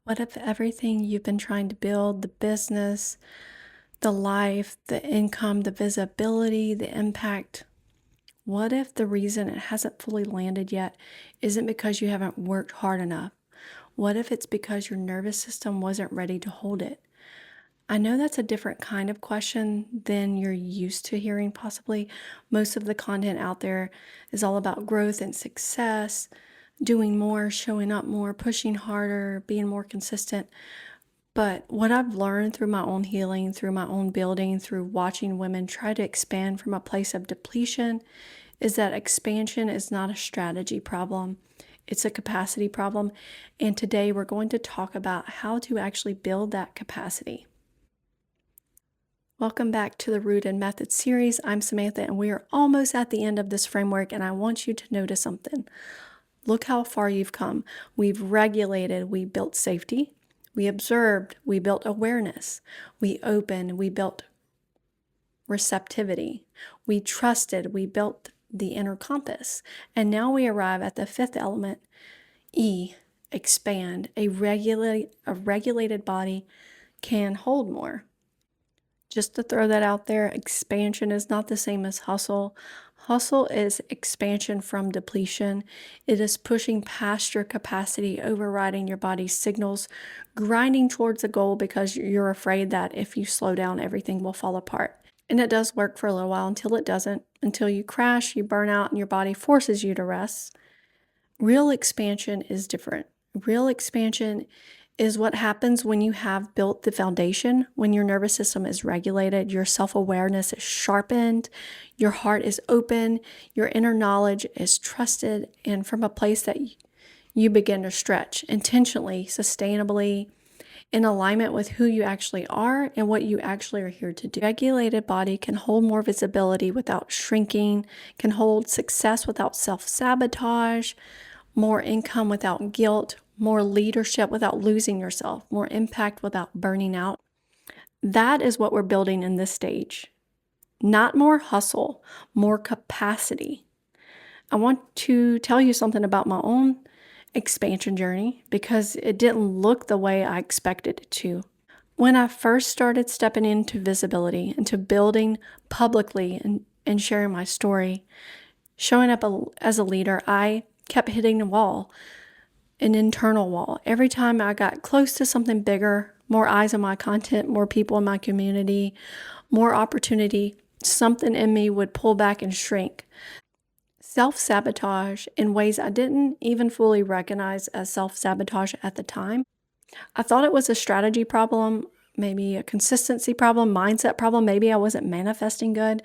What if everything you've been trying to build, the business, the life, the income, the visibility, the impact, what if the reason it hasn't fully landed yet isn't because you haven't worked hard enough? What if it's because your nervous system wasn't ready to hold it? I know that's a different kind of question than you're used to hearing, possibly. Most of the content out there is all about growth and success, doing more, showing up more, pushing harder, being more consistent. But what I've learned through my own healing, through my own building, through watching women try to expand from a place of depletion is that expansion is not a strategy problem. It's a capacity problem. And today we're going to talk about how to actually build that capacity. Welcome back to the Root and Method series. I'm Samantha, and we are almost at the end of this framework, and I want you to notice something. Look how far you've come. We've regulated, we built safety, we observed, we built awareness, we opened, we built receptivity, we trusted, we built the inner compass. And now we arrive at the fifth element, E, expand. A regulated body can hold more. Just to throw that out there, expansion is not the same as hustle. Hustle is expansion from depletion. It is pushing past your capacity, overriding your body's signals, grinding towards a goal because you're afraid that if you slow down, everything will fall apart. And it does work for a little while until it doesn't, until you crash, you burn out, and your body forces you to rest. Real expansion is different. Real expansion is what happens when you have built the foundation, when your nervous system is regulated, your self-awareness is sharpened, your heart is open, your inner knowledge is trusted, and from a place that you begin to stretch intentionally, sustainably, in alignment with who you actually are and what you actually are here to do. A regulated body can hold more visibility without shrinking, can hold success without self-sabotage, more income without guilt, more leadership without losing yourself, more impact without burning out. That is what we're building in this stage. Not more hustle, more capacity. I want to tell you something about my own expansion journey because it didn't look the way I expected it to. When I first started stepping into visibility, into building publicly and sharing my story, showing up as a leader, I kept hitting the wall, an internal wall. Every time I got close to something bigger, more eyes on my content, more people in my community, more opportunity, something in me would pull back and shrink. Self-sabotage in ways I didn't even fully recognize as self-sabotage at the time. I thought it was a strategy problem, maybe a consistency problem, mindset problem. Maybe I wasn't manifesting good,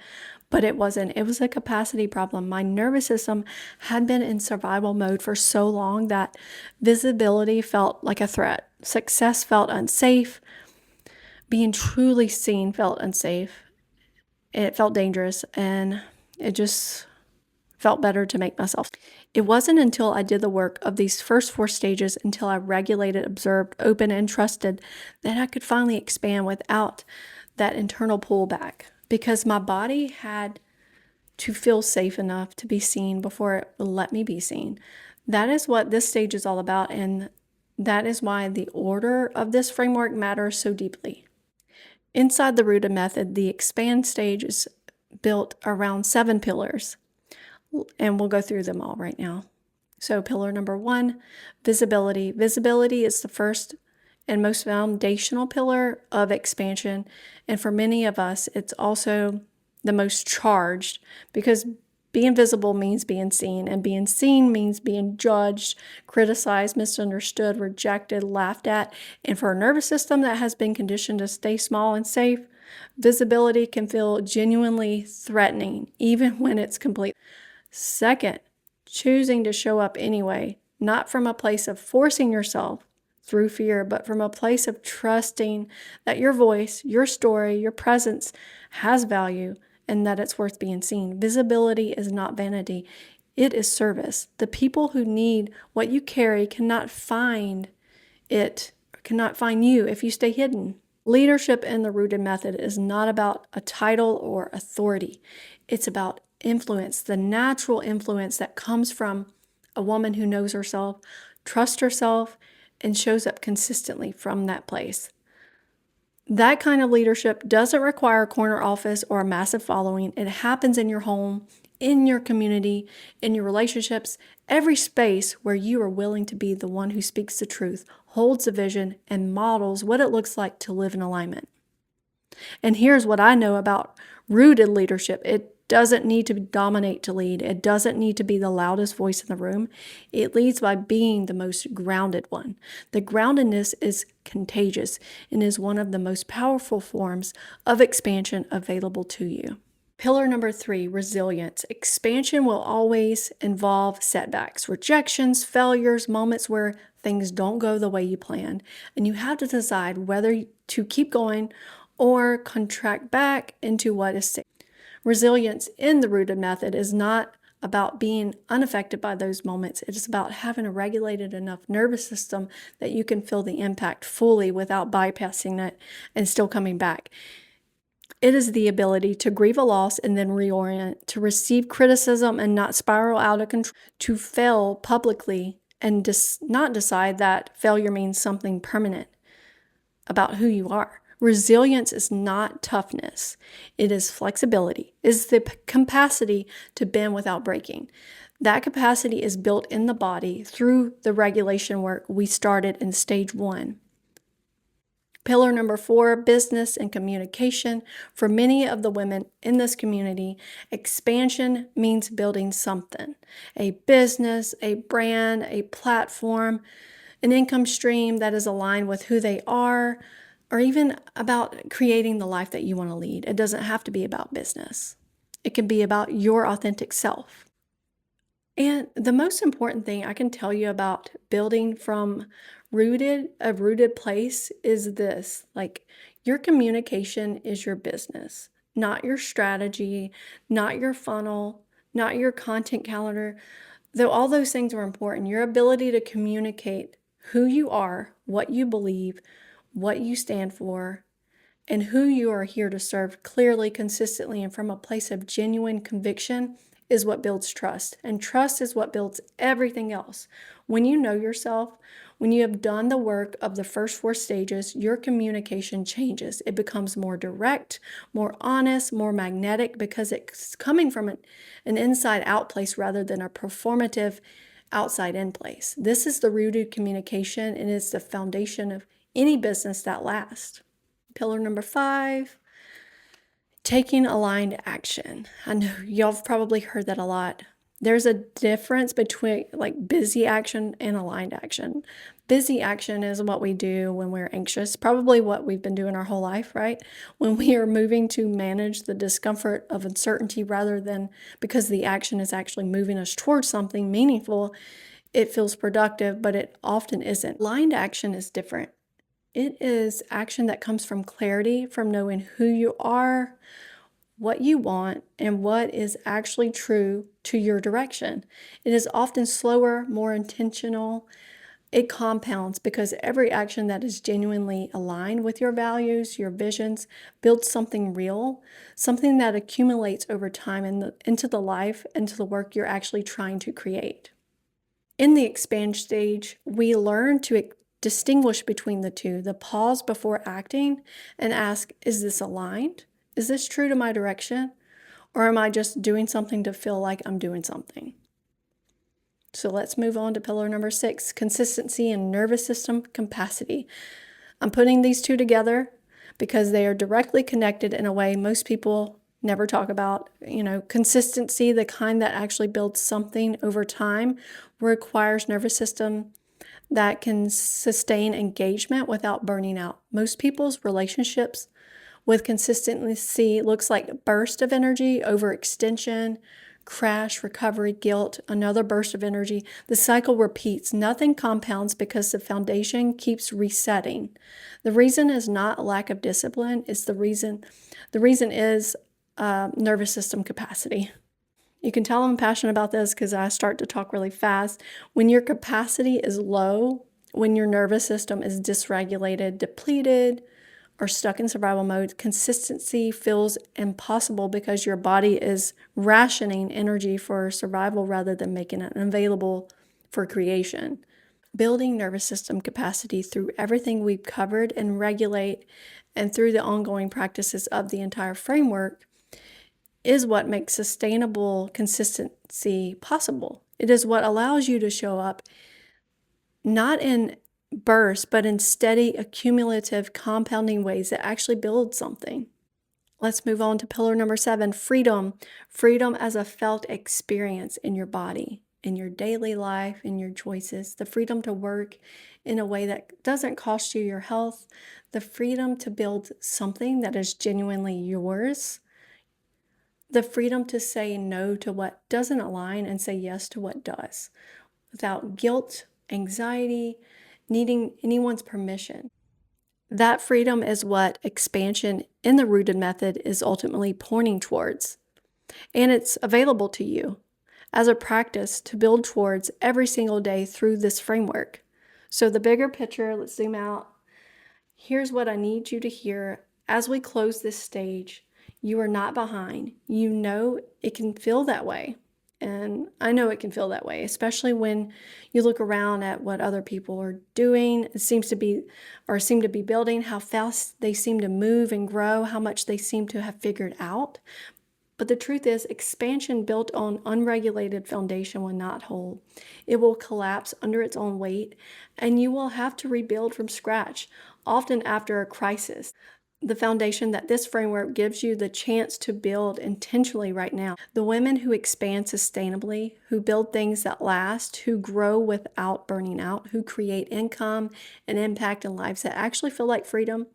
but it wasn't. It was a capacity problem. My nervous system had been in survival mode for so long that visibility felt like a threat. Success felt unsafe. Being truly seen felt unsafe. It felt dangerous, and it just felt better to make myself. It wasn't until I did the work of these first 4 stages, until I regulated, observed, opened, and trusted, that I could finally expand without that internal pullback, because my body had to feel safe enough to be seen before it would let me be seen. That is what this stage is all about, and that is why the order of this framework matters so deeply. Inside the Rooted method, the expand stage is built around 7 pillars. And we'll go through them all right now. So pillar number 1, visibility. Visibility is the first and most foundational pillar of expansion. And for many of us, it's also the most charged, because being visible means being seen, and being seen means being judged, criticized, misunderstood, rejected, laughed at. And for a nervous system that has been conditioned to stay small and safe, visibility can feel genuinely threatening, even when it's complete. Second, choosing to show up anyway, not from a place of forcing yourself through fear, but from a place of trusting that your voice, your story, your presence has value and that it's worth being seen. Visibility is not vanity. It is service. The people who need what you carry cannot find it, cannot find you if you stay hidden. Leadership in the Rooted method is not about a title or authority. It's about influence, the natural influence that comes from a woman who knows herself, trusts herself, and shows up consistently from that place. That kind of leadership doesn't require a corner office or a massive following. It happens in your home, in your community, in your relationships, every space where you are willing to be the one who speaks the truth, holds the vision, and models what it looks like to live in alignment. And here's what I know about rooted leadership. It doesn't need to dominate to lead. It doesn't need to be the loudest voice in the room. It leads by being the most grounded one. The groundedness is contagious and is one of the most powerful forms of expansion available to you. Pillar number 3, resilience. Expansion will always involve setbacks, rejections, failures, moments where things don't go the way you planned. And you have to decide whether to keep going or contract back into what is safe. Resilience in the rooted method is not about being unaffected by those moments. It is about having a regulated enough nervous system that you can feel the impact fully without bypassing it and still coming back. It is the ability to grieve a loss and then reorient, to receive criticism and not spiral out of control, to fail publicly and not decide that failure means something permanent about who you are. Resilience is not toughness. It is flexibility. It is the capacity to bend without breaking. That capacity is built in the body through the regulation work we started in stage 1. Pillar number 4, business and communication. For many of the women in this community, expansion means building something. A business, a brand, a platform, an income stream that is aligned with who they are, or even about creating the life that you want to lead. It doesn't have to be about business. It can be about your authentic self. And the most important thing I can tell you about building from a rooted place is this, like your communication is your business, not your strategy, not your funnel, not your content calendar. Though all those things are important, your ability to communicate who you are, what you believe, what you stand for, and who you are here to serve clearly, consistently, and from a place of genuine conviction is what builds trust. And trust is what builds everything else. When you know yourself, when you have done the work of the first 4 stages, your communication changes. It becomes more direct, more honest, more magnetic, because it's coming from an inside out place rather than a performative outside in place. This is the rooted communication, and it's the foundation of any business that lasts. Pillar number 5, taking aligned action. I know y'all have probably heard that a lot. There's a difference between like busy action and aligned action. Busy action is what we do when we're anxious, probably what we've been doing our whole life, right? When we are moving to manage the discomfort of uncertainty rather than because the action is actually moving us towards something meaningful, it feels productive, but it often isn't. Aligned action is different. It is action that comes from clarity, from knowing who you are, what you want, and what is actually true to your direction. It is often slower, more intentional. It compounds because every action that is genuinely aligned with your values, your visions, builds something real, something that accumulates over time into the life, into the work you're actually trying to create. In the expand stage, we learn to distinguish between the two, the pause before acting and ask, is this aligned? Is this true to my direction? Or am I just doing something to feel like I'm doing something? So let's move on to pillar number 6, consistency and nervous system capacity. I'm putting these two together because they are directly connected in a way most people never talk about. Consistency, the kind that actually builds something over time, requires nervous system that can sustain engagement without burning out. Most people's relationships with consistency looks like burst of energy, overextension, crash, recovery, guilt, another burst of energy. The cycle repeats. Nothing compounds because the foundation keeps resetting. The reason is not a lack of discipline. It's the reason is nervous system capacity. You can tell I'm passionate about this because I start to talk really fast. When your capacity is low, when your nervous system is dysregulated, depleted, or stuck in survival mode, consistency feels impossible because your body is rationing energy for survival rather than making it available for creation. Building nervous system capacity through everything we've covered and regulate, and through the ongoing practices of the entire framework, is what makes sustainable consistency possible. It is what allows you to show up not in bursts, but in steady, accumulative, compounding ways that actually build something. Let's move on to pillar number 7, freedom. Freedom as a felt experience in your body, in your daily life, in your choices. The freedom to work in a way that doesn't cost you your health. The freedom to build something that is genuinely yours. The freedom to say no to what doesn't align and say yes to what does, without guilt, anxiety, needing anyone's permission. That freedom is what expansion in the rooted method is ultimately pointing towards. And it's available to you as a practice to build towards every single day through this framework. So, the bigger picture, let's zoom out. Here's what I need you to hear as we close this stage. You are not behind. You know it can feel that way. And I know it can feel that way, especially when you look around at what other people are doing. It seem to be building, how fast they seem to move and grow, how much they seem to have figured out. But the truth is, expansion built on unregulated foundation will not hold. It will collapse under its own weight, and you will have to rebuild from scratch, often after a crisis. The foundation that this framework gives you the chance to build intentionally right now. The women who expand sustainably, who build things that last, who grow without burning out, who create income and impact in lives that actually feel like freedom,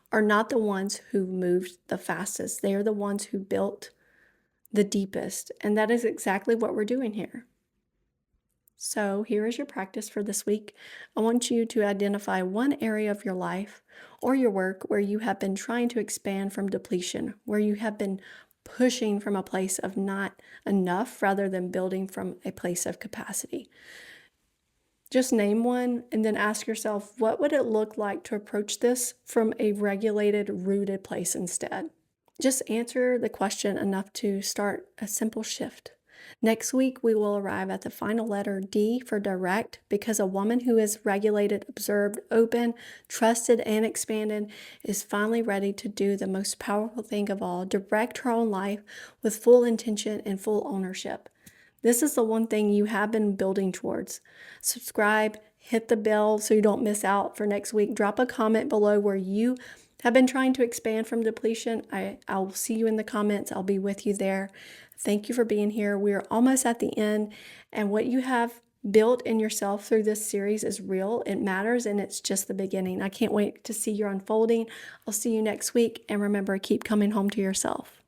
are not the ones who moved the fastest. They are the ones who built the deepest. And that is exactly what we're doing here. So here is your practice for this week. I want you to identify one area of your life or your work where you have been trying to expand from depletion, where you have been pushing from a place of not enough rather than building from a place of capacity. Just name one and then ask yourself, what would it look like to approach this from a regulated, rooted place instead? Just answer the question enough to start a simple shift. Next week, we will arrive at the final letter D for direct, because a woman who is regulated, observed, open, trusted, and expanded is finally ready to do the most powerful thing of all, direct her own life with full intention and full ownership. This is the one thing you have been building towards. Subscribe, hit the bell so you don't miss out for next week. Drop a comment below where you have been trying to expand from depletion. I'll see you in the comments. I'll be with you there. Thank you for being here. We are almost at the end, and what you have built in yourself through this series is real. It matters, and it's just the beginning. I can't wait to see your unfolding. I'll see you next week, and remember, keep coming home to yourself.